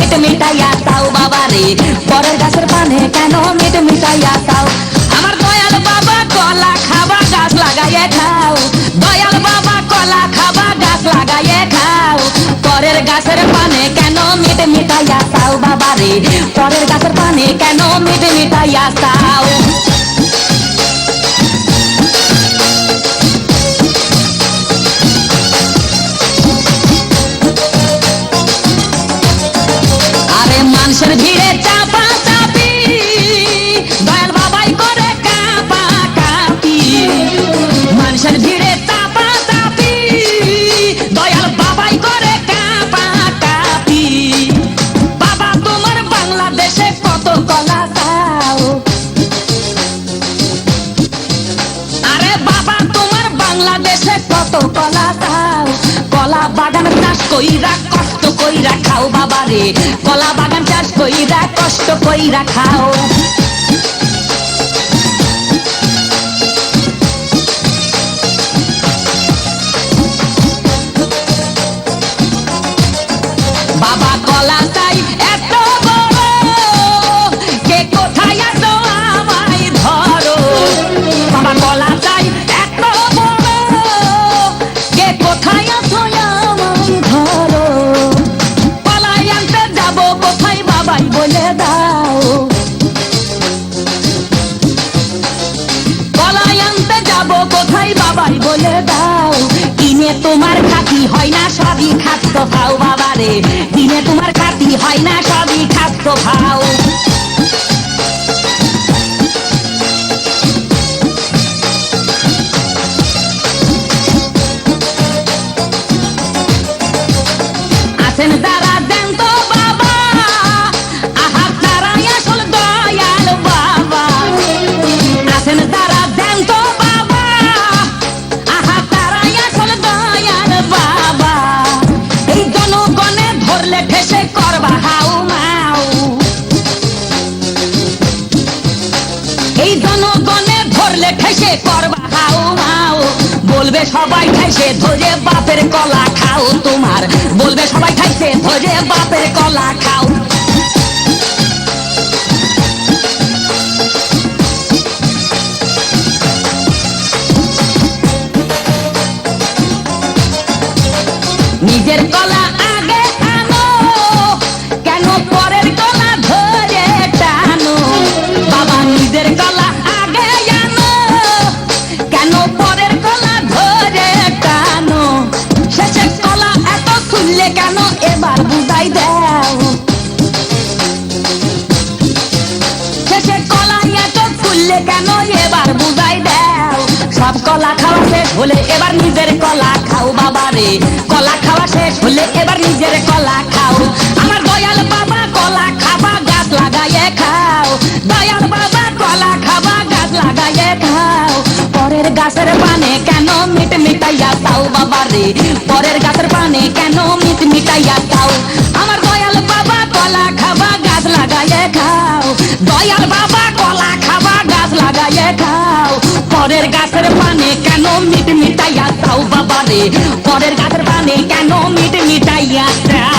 Meet মিটাইয়া চাও বাবা রে, পরের গাছের পানে কেন মিট মিটাইয়া চাও। আমার দয়াল বাবা কলা খাবা গাছ লাগাইয়ে খাও, দয়াল বাবা কলা খাবা গাছ লাগাইয়ে খাও, পরের গাছের পানে কেন মিট মিটাইয়া চাও বাবা রে, পরের গাছের পানে কেন মিট মিটাইয়া চাও। আরে মানুষের ভিড়ে চাপা চাপি, দয়াল বাবাই করে কাপা কাপি, মানুষের ভিড়ে চাপা চাপি, দয়াল বাবাই করে কাপা কাপি। বাবা তোমার বাংলাদেশে কত কলা চাও, আরে বাবা তোমার বাংলাদেশে কত কলা চাও, কলা বাগান চাষ কইরা কষ্ট কইরা খাও বাবা রে, কলা বাগান চাষ কইরা কষ্ট কইরা খাও। বাবা কলা চাই এত বড়, কে কোথায় আছো আমায় ধরো, বাবা কলা চাই এত বড়, কে কোথায় আছো আমায় ধরো, কলাই আনতে যাবো কোথায় বাবাই বলে দাও, কলাই আনতে যাবো কোথায় বাবাই বলে দাও। কিনে তোমার খাতি হয় না সবই খাদ্য খাও বাবা রে, কিনে তোমার খাতি হয় না সবই খাদ্য খাও। আছেন যারা দেন তো বাবা, আহার তারাই আসল দয়াল বাবা, আছেন যারা দেন তো বাবা, আহার তারাই আসল দয়াল বাবা। এই জনগণে ধরলে ঠেসে করবা হাউ মাউ, এই জনগণে ধরলে ঠেসে করবা হাউ মাউ, বলবে সবাই ঠেসে ধরে বাপের কলা খাও তোমার, বলবে সবাই ঠেসে ধরে বাপের কলা খাও। নিজের কলা আগে আনো, কেন পরের কলা ধরে টানো, বাবা নিজের কলা আগে আনো, কেন পরের কলা ধরে টানো, শেষের কলা এত খুললে কেন এবার বুঝাই দাও, শেষের কলা এত খুললে কেন এবার বুঝাই দাও। সব কলা খাওয়া শেষ হলে এবার নিজের কলা খাও বাবা রে, কলা খাওয়া শেষ হলে এবার নিজের কলা খাও। আমার দয়াল বাবা কলা খাবা গাছ লাগাইয়ে খাও, দয়াল বাবা কলা খাবা গাছ লাগাইয়ে খাও, পরের গাছের পানে কেন মিট মিটাইয়া চাও বাবা রে, পরের গাছের পানে কেন মিট মিটাইয়া চাও। আমার দয়াল বাবা কলা খাবা গাছ লাগাইয়ে খাও, দয়াল বাবা কলা খাবা গাছ লাগাইয়ে খাও, পরের গাছের পানে কেন মিট মিটাইয়া চাও বাবা রে, পরের গাছের পানে কেন মিট মিটাইয়া চাও।